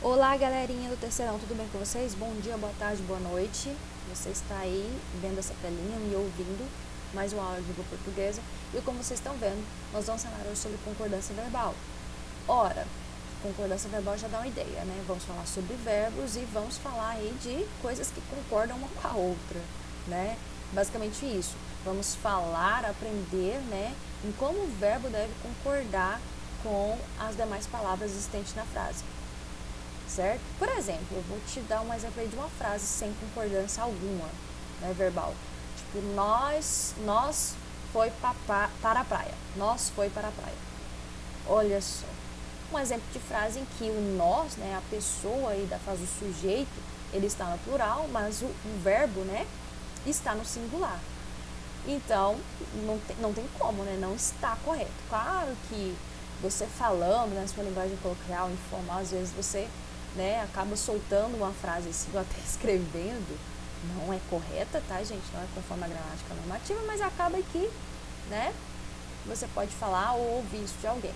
Olá, galerinha do Terceirão, tudo bem com vocês? Bom dia, boa tarde, boa noite. Você está aí vendo essa telinha, me ouvindo, mais uma aula de língua portuguesa. E como vocês estão vendo, nós vamos falar hoje sobre concordância verbal. Ora, concordância verbal já dá uma ideia, né? Vamos falar sobre verbos e vamos falar aí de coisas que concordam uma com a outra, né? Basicamente isso. Vamos falar, aprender, né, em como o verbo deve concordar com as demais palavras existentes na frase. Certo? Por exemplo, eu vou te dar um exemplo aí de uma frase sem concordância alguma, né, verbal. Tipo, nós foi para a praia. Nós foi para a praia. Olha só. Um exemplo de frase em que o nós, né, a pessoa aí da frase, o sujeito, ele está no plural, mas o verbo, né, está no singular. Então, não tem como, né, não está correto. Claro que você falando, né, sua linguagem coloquial, informal, às vezes você, né, acaba soltando uma frase assim, ou até escrevendo, não é correta, tá, gente? Não é conforme a gramática normativa, mas acaba que, né, você pode falar ou ouvir isso de alguém.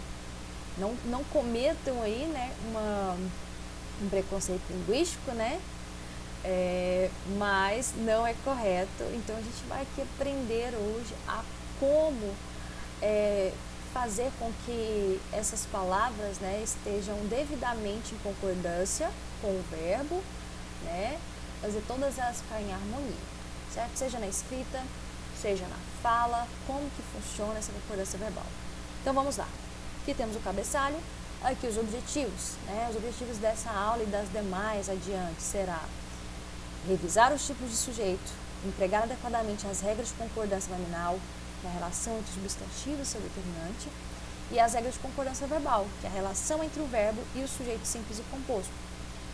Não cometam aí, né, um preconceito linguístico, né, mas não é correto. Então a gente vai aqui aprender hoje a como fazer com que essas palavras, né, estejam devidamente em concordância com o verbo, né, fazer todas elas ficarem em harmonia, certo? Seja na escrita, seja na fala, como que funciona essa concordância verbal. Então vamos lá. Aqui temos o cabeçalho, aqui os objetivos, né? Os objetivos dessa aula e das demais adiante será revisar os tipos de sujeito, empregar adequadamente as regras de concordância nominal, que é a relação entre o substantivo e seu determinante, e as regras de concordância verbal, que é a relação entre o verbo e o sujeito simples e composto.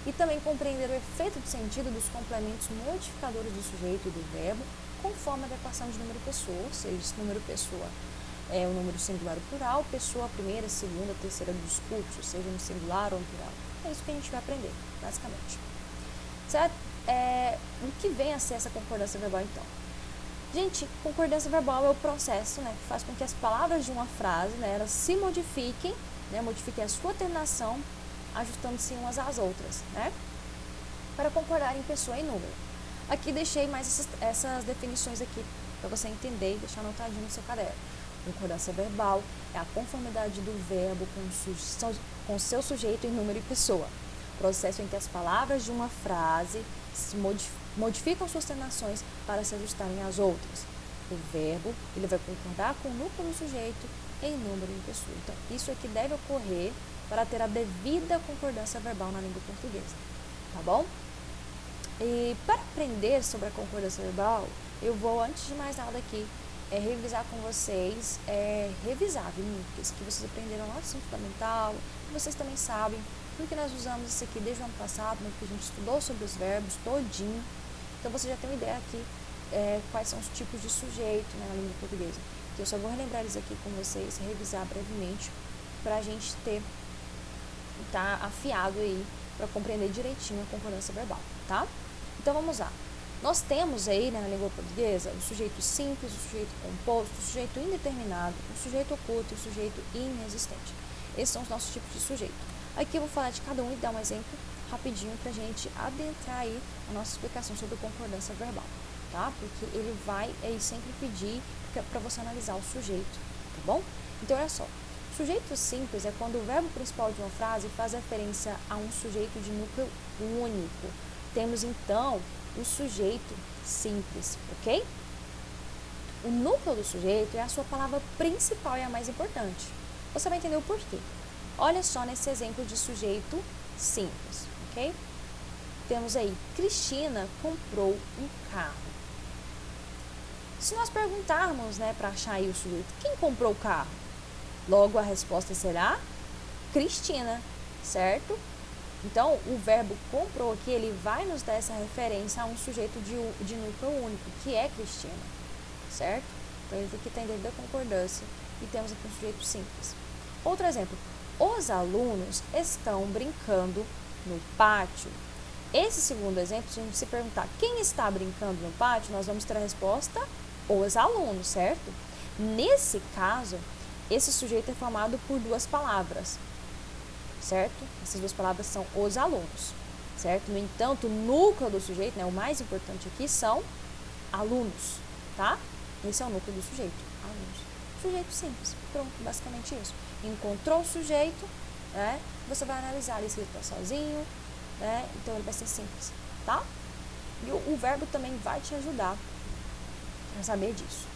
E também compreender o efeito de sentido dos complementos modificadores do sujeito e do verbo, conforme a adequação de número pessoa, ou seja, esse número pessoa é o número singular ou plural, pessoa primeira, segunda, terceira dos cursos, seja no singular ou no plural. É isso que a gente vai aprender, basicamente. Certo? O que vem a ser essa concordância verbal, então? Gente, concordância verbal é o processo, né, que faz com que as palavras de uma frase, né, elas se modifiquem, né, modifiquem a sua terminação, ajustando-se umas às outras, né, para concordar em pessoa e número. Aqui deixei mais essas definições aqui para você entender e deixar anotadinho no seu caderno. Concordância verbal é a conformidade do verbo com seu sujeito em número e pessoa. Processo em que as palavras de uma frase se modificam suas terminações para se ajustarem às outras. O verbo ele vai concordar com o núcleo do sujeito em número e em pessoa. Então, isso é que deve ocorrer para ter a devida concordância verbal na língua portuguesa. Tá bom? E para aprender sobre a concordância verbal, eu vou, antes de mais nada aqui, revisar com vocês, revisar, viu, que vocês aprenderam lá no ensino fundamental, que vocês também sabem, porque nós usamos isso aqui desde o ano passado, né, que a gente estudou sobre os verbos todinho, então você já tem uma ideia aqui quais são os tipos de sujeito, né, na língua portuguesa. Então, eu só vou relembrar isso aqui com vocês, revisar brevemente, para a gente tá afiado aí, para compreender direitinho a concordância verbal, tá? Então vamos lá. Nós temos aí, né, na língua portuguesa, o sujeito simples, o sujeito composto, o sujeito indeterminado, o sujeito oculto e o sujeito inexistente. Esses são os nossos tipos de sujeito. Aqui eu vou falar de cada um e dar um exemplo rapidinho para a gente adentrar aí a nossa explicação sobre concordância verbal, tá? Porque ele vai aí sempre pedir para você analisar o sujeito, tá bom? Então, olha só. Sujeito simples é quando o verbo principal de uma frase faz referência a um sujeito de núcleo único. Temos, então, o sujeito simples, ok? O núcleo do sujeito é a sua palavra principal e a mais importante. Você vai entender o porquê. Olha só nesse exemplo de sujeito simples, ok? Temos aí, Cristina comprou um carro. Se nós perguntarmos, né, para achar aí o sujeito, quem comprou o carro? Logo, a resposta será Cristina, certo? Então, o verbo comprou aqui, ele vai nos dar essa referência a um sujeito de núcleo único, que é Cristina, certo? Então, ele aqui tem devida concordância e temos aqui um sujeito simples. Outro exemplo, os alunos estão brincando no pátio. Esse segundo exemplo, se a gente se perguntar quem está brincando no pátio, nós vamos ter a resposta os alunos, certo? Nesse caso, esse sujeito é formado por duas palavras, certo? Essas duas palavras são os alunos, certo? No entanto, o núcleo do sujeito, né, o mais importante aqui são alunos, tá? Esse é o núcleo do sujeito, alunos. Sujeito simples, pronto, basicamente isso. Encontrou o sujeito, né? Você vai analisar se ele está sozinho, né? Então ele vai ser simples, tá? E o verbo também vai te ajudar a saber disso.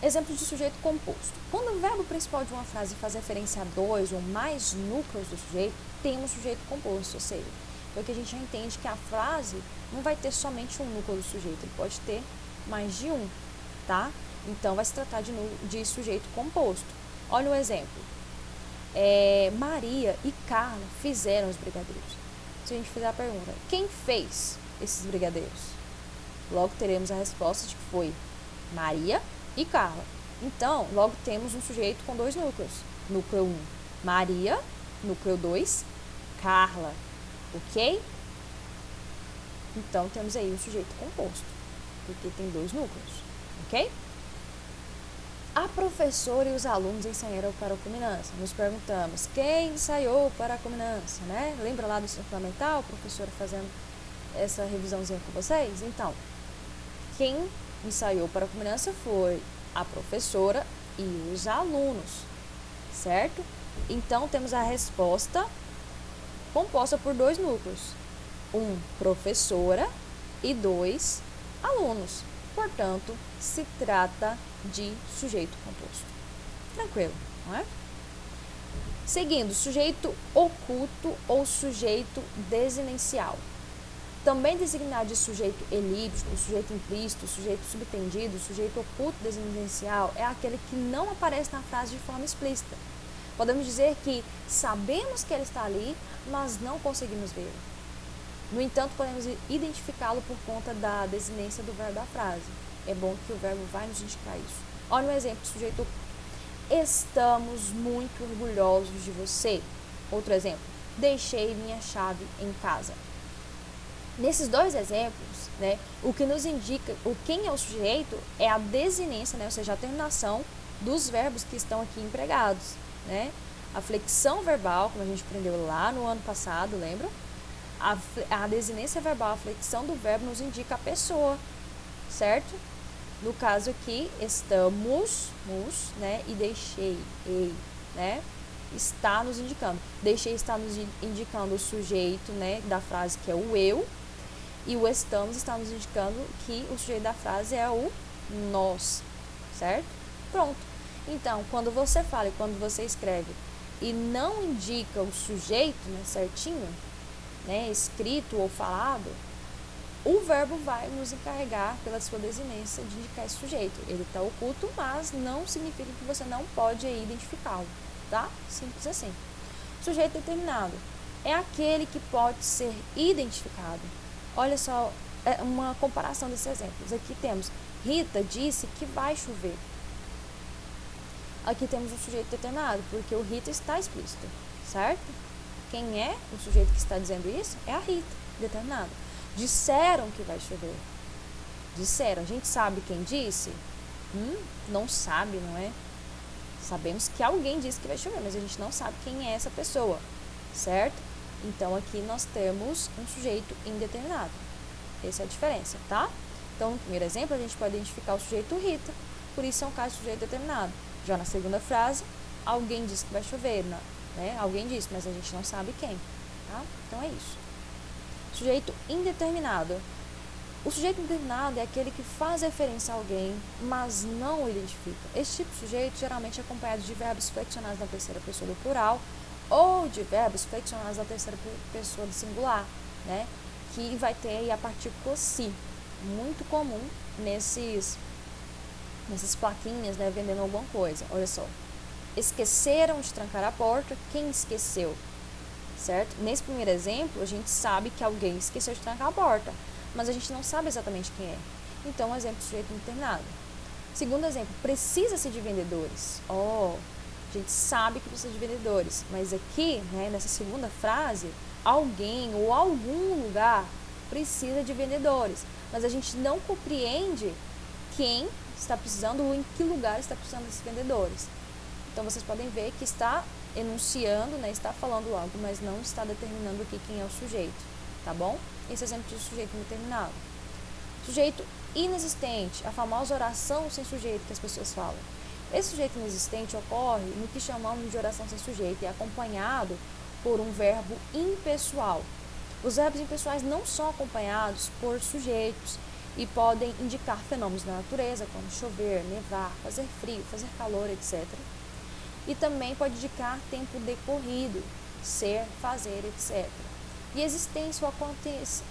Exemplos de sujeito composto. Quando o verbo principal de uma frase faz referência a dois ou mais núcleos do sujeito, temos sujeito composto, ou seja, porque a gente já entende que a frase não vai ter somente um núcleo do sujeito, ele pode ter mais de um, tá? Então, vai se tratar de sujeito composto. Olha o exemplo. Maria e Carla fizeram os brigadeiros. Se a gente fizer a pergunta, quem fez esses brigadeiros? Logo teremos a resposta de que foi Maria e Carla. Então, logo temos um sujeito com dois núcleos. Núcleo 1, Maria. Núcleo 2, Carla. Ok? Então, temos aí um sujeito composto, porque tem dois núcleos. Ok? A professora e os alunos ensaiaram para a culminância. Nos perguntamos, quem ensaiou para a culminância, né? Lembra lá do ensino fundamental, a professora fazendo essa revisãozinha com vocês? Então, quem ensaiou para a culminância foi a professora e os alunos, certo? Então, temos a resposta composta por dois núcleos. 1, professora e 2, alunos. Portanto, se trata de sujeito composto. Tranquilo, não é? Seguindo, sujeito oculto ou sujeito desinencial. Também designado de sujeito elíptico, sujeito implícito, sujeito subtendido, sujeito oculto desinencial é aquele que não aparece na frase de forma explícita. Podemos dizer que sabemos que ele está ali, mas não conseguimos vê-lo. No entanto, podemos identificá-lo por conta da desinência do verbo da frase. É bom que o verbo vai nos indicar isso. Olha um exemplo, sujeito oculto. Estamos muito orgulhosos de você. Outro exemplo, deixei minha chave em casa. Nesses dois exemplos, né, o que nos indica quem é o sujeito é a desinência, né, ou seja, a terminação dos verbos que estão aqui empregados. Né? A flexão verbal, como a gente aprendeu lá no ano passado, lembra? A desinência verbal, a flexão do verbo nos indica a pessoa, certo? No caso aqui, estamos, né? E deixei, né? Está nos indicando. Deixei está nos indicando o sujeito, né? Da frase, que é o eu. E o estamos está nos indicando que o sujeito da frase é o nós, certo? Pronto. Então, quando você fala e quando você escreve e não indica o sujeito, né, certinho, né, escrito ou falado, o verbo vai nos encarregar, pela sua desinência, de indicar esse sujeito. Ele está oculto, mas não significa que você não pode identificá-lo, tá? Simples assim. Sujeito determinado é aquele que pode ser identificado. Olha só, uma comparação desses exemplos. Aqui temos, Rita disse que vai chover. Aqui temos um sujeito determinado, porque o Rita está explícito, certo? Quem é o sujeito que está dizendo isso? É a Rita, determinado. Disseram que vai chover. Disseram. A gente sabe quem disse? Não sabe, não é? Sabemos que alguém disse que vai chover, mas a gente não sabe quem é essa pessoa, certo? Então, aqui nós temos um sujeito indeterminado. Essa é a diferença, tá? Então, no primeiro exemplo, a gente pode identificar o sujeito Rita, por isso é um caso de sujeito determinado. Já na segunda frase, alguém disse que vai chover, né? Alguém disse, mas a gente não sabe quem, tá? Então, é isso. Sujeito indeterminado. O sujeito indeterminado é aquele que faz referência a alguém, mas não o identifica. Esse tipo de sujeito geralmente é acompanhado de verbos flexionados na terceira pessoa do plural ou de verbos flexionados na terceira pessoa do singular, né? Que vai ter aí a partícula si, muito comum nessas plaquinhas, né, vendendo alguma coisa. Olha só. Esqueceram de trancar a porta. Quem esqueceu? Certo? Nesse primeiro exemplo, a gente sabe que alguém esqueceu de trancar a porta, mas a gente não sabe exatamente quem é. Então, exemplo de sujeito indeterminado. Segundo exemplo, precisa-se de vendedores. A gente sabe que precisa de vendedores, mas aqui, né, nessa segunda frase, alguém ou algum lugar precisa de vendedores, mas a gente não compreende quem está precisando ou em que lugar está precisando desses vendedores. Então, vocês podem ver que está enunciando, né, está falando algo, mas não está determinando aqui quem é o sujeito, tá bom? Esse exemplo de sujeito indeterminado. Sujeito inexistente, a famosa oração sem sujeito que as pessoas falam. Esse sujeito inexistente ocorre no que chamamos de oração sem sujeito e é acompanhado por um verbo impessoal. Os verbos impessoais não são acompanhados por sujeitos e podem indicar fenômenos da natureza, como chover, nevar, fazer frio, fazer calor, etc. E também pode indicar tempo decorrido, ser, fazer, etc. E existência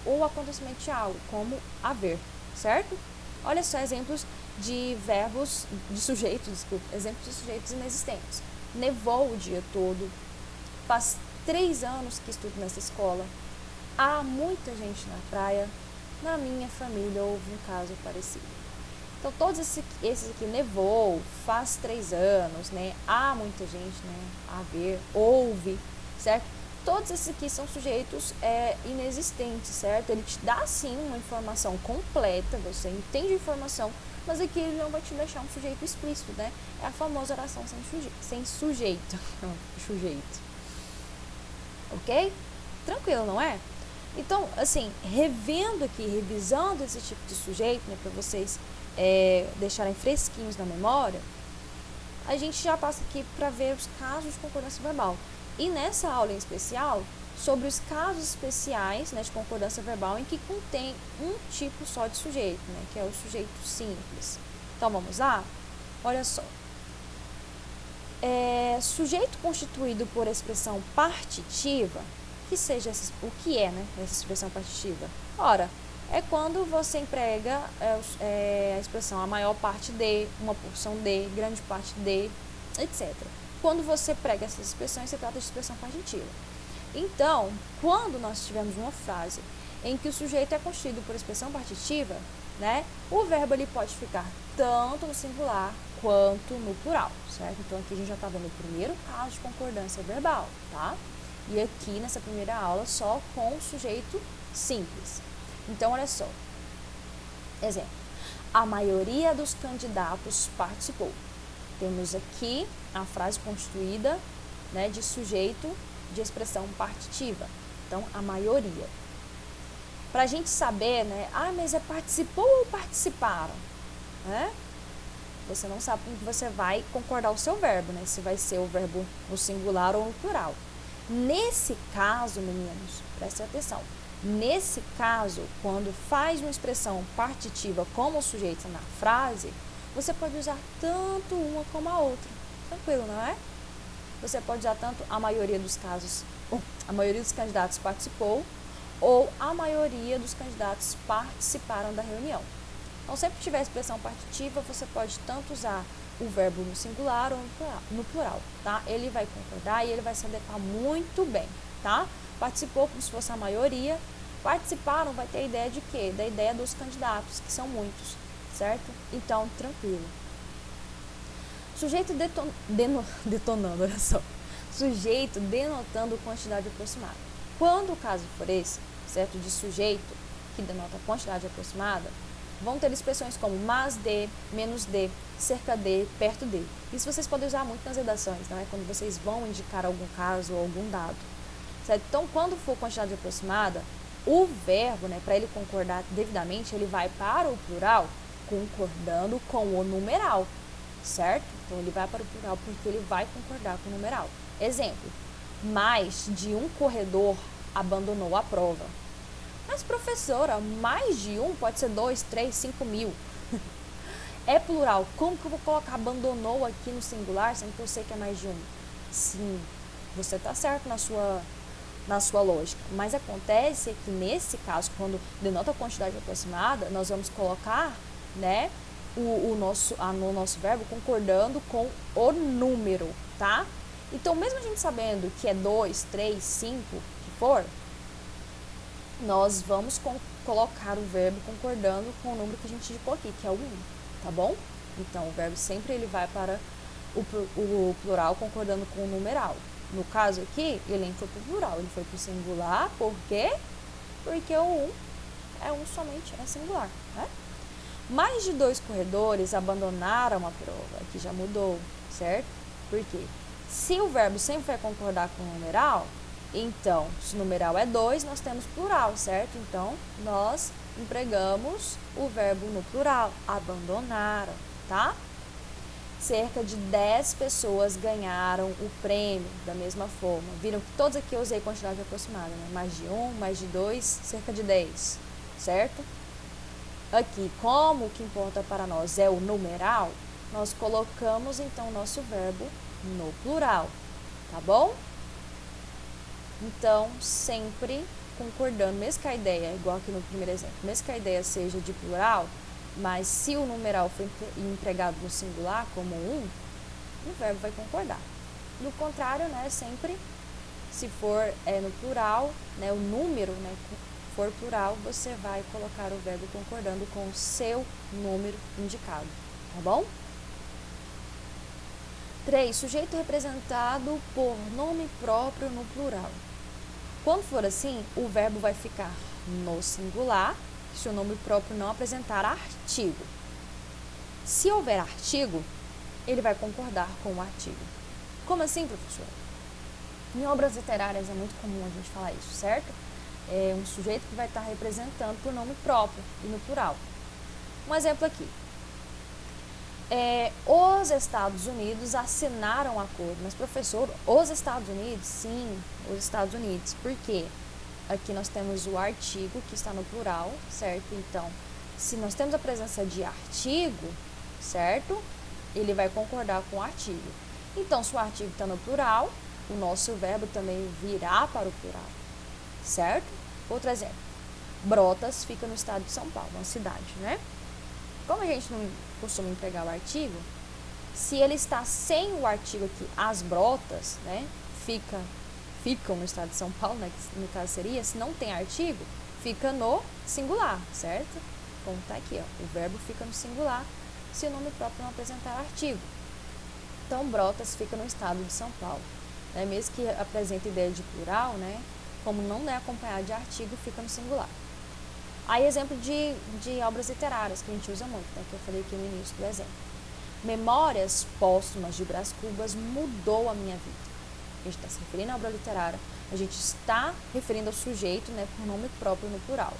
ou acontecimento de algo, como haver, certo? Olha só exemplos de verbos, de sujeitos, desculpa, exemplos de sujeitos inexistentes. Nevou o dia todo, faz 3 anos que estudo nessa escola, há muita gente na praia, na minha família houve um caso parecido. Então, todos esses aqui, nevou, faz 3 anos, né? Há muita gente, né? Haver, houve, certo? Todos esses aqui são sujeitos inexistentes, certo? Ele te dá, sim, uma informação completa, você entende a informação, mas aqui ele não vai te deixar um sujeito explícito, né? É a famosa oração sem sujeito. Sujeito. Ok? Tranquilo, não é? Então, assim, revendo aqui, revisando esse tipo de sujeito, né, para vocês deixarem fresquinhos na memória, a gente já passa aqui para ver os casos de concordância verbal. E nessa aula em especial, sobre os casos especiais, né, de concordância verbal em que contém um tipo só de sujeito, né, que é o sujeito simples. Então, vamos lá? Olha só. Sujeito constituído por expressão partitiva, o que é, né, essa expressão partitiva? Ora, é quando você emprega a expressão a maior parte de, uma porção de, grande parte de, etc. Quando você prega essas expressões, se trata de expressão partitiva. Então, quando nós tivermos uma frase em que o sujeito é constituído por expressão partitiva, né, o verbo ele pode ficar tanto no singular quanto no plural, certo? Então, aqui a gente já está vendo o primeiro caso de concordância verbal, tá? E aqui, nessa primeira aula, só com o sujeito simples. Então, olha só. Exemplo. A maioria dos candidatos participou. Temos aqui a frase constituída, né, de sujeito de expressão partitiva. Então, a maioria. Para a gente saber, né, mas participou ou participaram? Né? Você não sabe como que você vai concordar o seu verbo, né? Se vai ser o verbo no singular ou no plural. Nesse caso, meninos, prestem atenção. Nesse caso, quando faz uma expressão partitiva como sujeito na frase, você pode usar tanto uma como a outra. Tranquilo, não é? Você pode usar tanto a maioria dos casos, a maioria dos candidatos participou, ou a maioria dos candidatos participaram da reunião. Então, sempre que tiver expressão partitiva, você pode tanto usar o verbo no singular ou no plural, tá? Ele vai concordar e ele vai se adequar muito bem, tá? Participou como se fosse a maioria, participaram vai ter a ideia de quê? Da ideia dos candidatos, que são muitos, certo? Então, tranquilo. Sujeito detonando, olha só. Sujeito denotando quantidade aproximada. Quando o caso for esse, certo? De sujeito que denota quantidade aproximada, vão ter expressões como mas de, menos de, cerca de, perto de. Isso vocês podem usar muito nas redações, não é? Quando vocês vão indicar algum caso ou algum dado. Certo? Então, quando for quantidade aproximada, o verbo, né, para ele concordar devidamente, ele vai para o plural concordando com o numeral, certo? Então, ele vai para o plural porque ele vai concordar com o numeral. Exemplo, mais de um corredor abandonou a prova. Mas, professora, mais de um pode ser 2, 3, 5 mil. É plural. Como que eu vou colocar abandonou aqui no singular, sendo que eu sei que é mais de um? Sim, você está certo na sua lógica. Mas acontece que, nesse caso, quando denota a quantidade aproximada, nós vamos colocar, né, no nosso verbo concordando com o número, tá? Então, mesmo a gente sabendo que é 2, 3, 5, que for, nós vamos colocar o verbo concordando com o número que a gente indicou aqui, que é o 1, tá bom? Então, o verbo sempre ele vai para o plural concordando com o numeral. No caso aqui, ele nem foi para o plural, ele foi para o singular, por quê? Porque o 1 é um somente, é singular, né? Mais de 2 corredores abandonaram a prova, aqui já mudou, certo? Por quê? Se o verbo sempre vai concordar com o numeral, então, se o numeral é 2, nós temos plural, certo? Então, nós empregamos o verbo no plural, abandonaram, tá? Cerca de 10 pessoas ganharam o prêmio, da mesma forma. Viram que todos aqui eu usei quantidade aproximada, né? Mais de 1, mais de 2, cerca de 10, certo? Aqui, como o que importa para nós é o numeral, nós colocamos, então, o nosso verbo no plural, tá bom? Então, sempre concordando, mesmo que a ideia, igual aqui no primeiro exemplo, mesmo que a ideia seja de plural, mas se o numeral for empregado no singular, como um, o verbo vai concordar. Do contrário, né, sempre, se for no plural, né, o número, né, for plural, você vai colocar o verbo concordando com o seu número indicado, tá bom? 3. Sujeito representado por nome próprio no plural. Quando for assim, o verbo vai ficar no singular, se o nome próprio não apresentar artigo. Se houver artigo, ele vai concordar com o artigo. Como assim, professora? Em obras literárias é muito comum a gente falar isso, certo? É um sujeito que vai estar representando por nome próprio e no plural. Um exemplo aqui. Os Estados Unidos assinaram o acordo. Mas, professor, os Estados Unidos? Sim, os Estados Unidos. Por quê? Aqui nós temos o artigo que está no plural, certo? Então, se nós temos a presença de artigo, certo? Ele vai concordar com o artigo. Então, se o artigo está no plural, o nosso verbo também virá para o plural, certo? Outro exemplo. Brotas fica no estado de São Paulo, uma cidade, né? Como a gente não costuma empregar o artigo, se ele está sem o artigo aqui, as brotas, né, ficam no estado de São Paulo, né, que no caso seria, se não tem artigo, fica no singular, certo? Como está aqui, ó, o verbo fica no singular se o nome próprio não apresentar artigo. Então, brotas fica no estado de São Paulo. Né, mesmo que apresente ideia de plural, né, como não é acompanhado de artigo, fica no singular. Aí, exemplo de obras literárias, que a gente usa muito, né, que eu falei aqui no início do exemplo. Memórias Póstumas de Brás Cubas mudou a minha vida. A gente está se referindo à obra literária, a gente está referindo ao sujeito, né, por nome próprio no plural.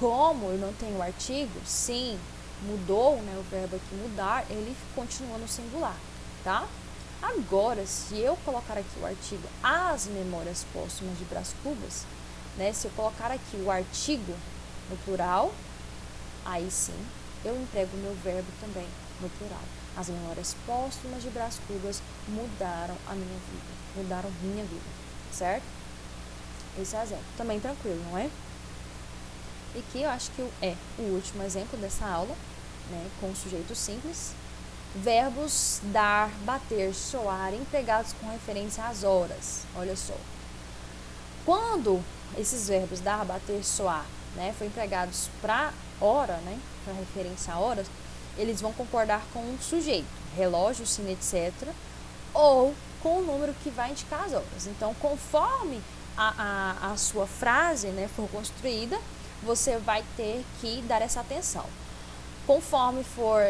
Como eu não tenho artigo, sim, mudou, né, o verbo aqui mudar, ele continua no singular, tá? Agora, se eu colocar aqui o artigo As Memórias Póstumas de Brás Cubas, né, se eu colocar aqui o artigo no plural, aí sim, eu emprego o meu verbo também no plural. As memórias póstumas de Brás Cubas mudaram a minha vida, mudaram minha vida, certo? Esse é o exemplo. Também tranquilo, não é? E aqui eu acho que é o último exemplo dessa aula, né, com o sujeito simples. Verbos dar, bater, soar, empregados com referência às horas. Olha só. Quando esses verbos dar, bater, soar, né, foi empregados para hora, né, para referência a horas, eles vão concordar com um sujeito, relógio, sino, etc., ou com o número que vai indicar as horas. Então, conforme a sua frase, né, for construída, você vai ter que dar essa atenção. Conforme for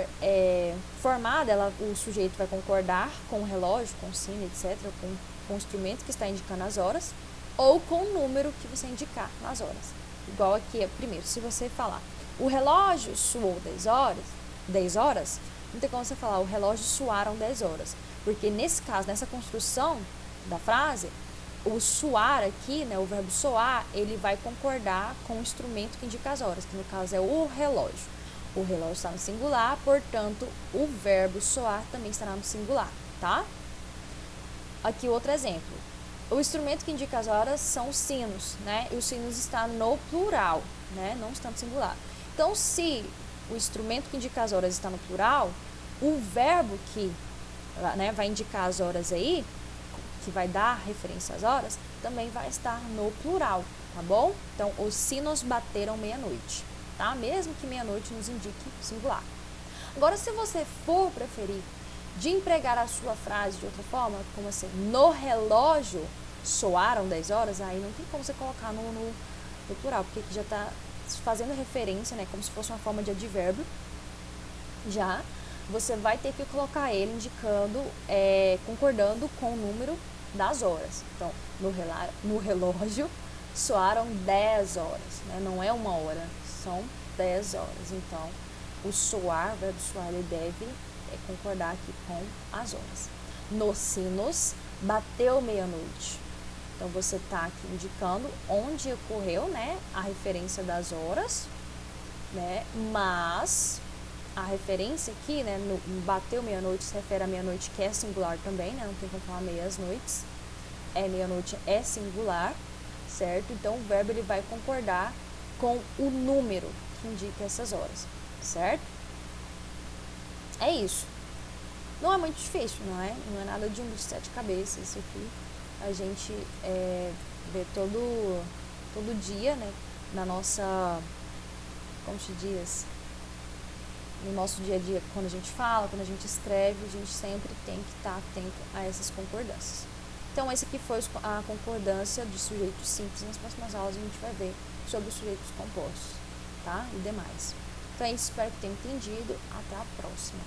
formada, o sujeito vai concordar com o relógio, com o sino, etc., com o instrumento que está indicando as horas, ou com o número que você indicar nas horas. Igual aqui, primeiro, se você falar, o relógio soou 10 horas, não tem como você falar, o relógio soaram 10 horas. Porque nesse caso, nessa construção da frase, o soar aqui, né, o verbo soar, ele vai concordar com o instrumento que indica as horas, que no caso é o relógio. O relógio está no singular, portanto, o verbo soar também estará no singular, tá? Aqui outro exemplo. O instrumento que indica as horas são os sinos, né? E os sinos está no plural, né? Não está no singular. Então, se o instrumento que indica as horas está no plural, o verbo que, né, vai indicar as horas aí, que vai dar referência às horas, também vai estar no plural, tá bom? Então, os sinos bateram meia-noite, tá? Mesmo que meia-noite nos indique singular. Agora, se você for preferir de empregar a sua frase de outra forma, como assim, no relógio soaram 10 horas, aí não tem como você colocar no plural, porque aqui já está fazendo referência, né, como se fosse uma forma de advérbio, já você vai ter que colocar ele indicando, concordando com o número das horas. Então, no relógio, soaram 10 horas, né? Não é 1 hora, são 10 horas. Então, o soar, o verbo soar, ele deve concordar aqui com as horas. Nos sinos, bateu meia-noite. Então, você está aqui indicando onde ocorreu, né, a referência das horas, né, mas a referência aqui, né, no bateu meia-noite se refere à meia-noite, que é singular também, né, não tem como falar meias-noites, meia-noite é singular, certo? Então, o verbo ele vai concordar com o número que indica essas horas, certo? É isso. Não é muito difícil, não é? Não é nada de um bicho de 7 cabeças isso aqui. A gente vê todo dia, né, na nossa, como se diz, no nosso dia a dia, quando a gente fala, quando a gente escreve, a gente sempre tem que estar atento a essas concordâncias. Então, esse aqui foi a concordância de sujeitos simples. Nas próximas aulas a gente vai ver sobre os sujeitos compostos, tá? E demais. Então é isso, espero que tenham entendido. Até a próxima.